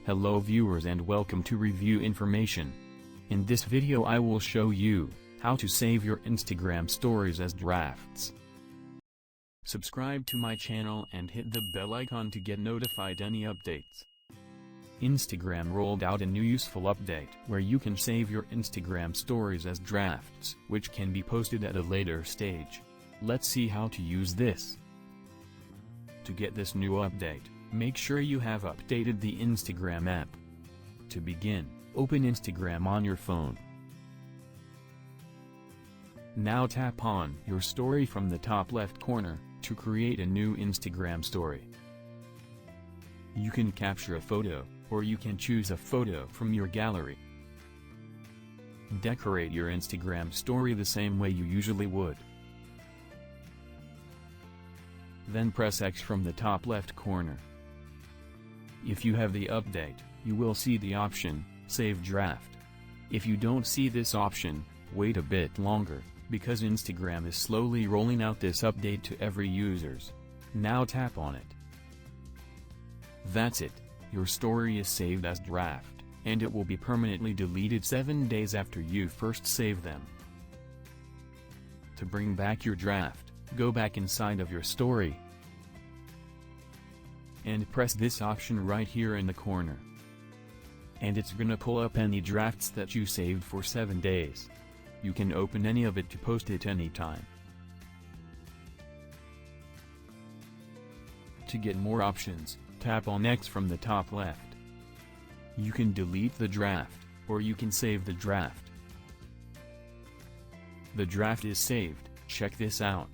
Hello viewers and welcome to Review Information. In this video I will show you how to save your Instagram stories as drafts. Subscribe to my channel and hit the bell icon to get notified any updates. Instagram rolled out a new useful update where you can save your Instagram stories as drafts, which can be posted at a later stage. Let's see how to use this. To get this new update, make sure you have updated the Instagram app. To begin, open Instagram on your phone. Now tap on your story from the top left corner to create a new Instagram story. You can capture a photo, or you can choose a photo from your gallery. Decorate your Instagram story the same way you usually would. Then press X from the top left corner. If you have the update, you will see the option, Save Draft. If you don't see this option, wait a bit longer, because Instagram is slowly rolling out this update to every users. Now tap on it. That's it, your story is saved as draft, and it will be permanently deleted 7 days after you first save them. To bring back your draft, go back inside of your story and press this option right here in the corner. And it's gonna pull up any drafts that you saved for 7 days. You can open any of it to post it anytime. To get more options, tap on X from the top left. You can delete the draft, or you can save the draft. The draft is saved, check this out.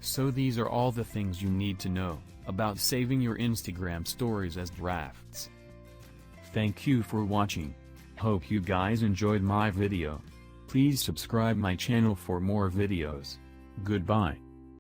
So these are all the things you need to know about saving your Instagram stories as drafts. Thank you for watching. Hope you guys enjoyed my video. Please subscribe my channel for more videos. Goodbye.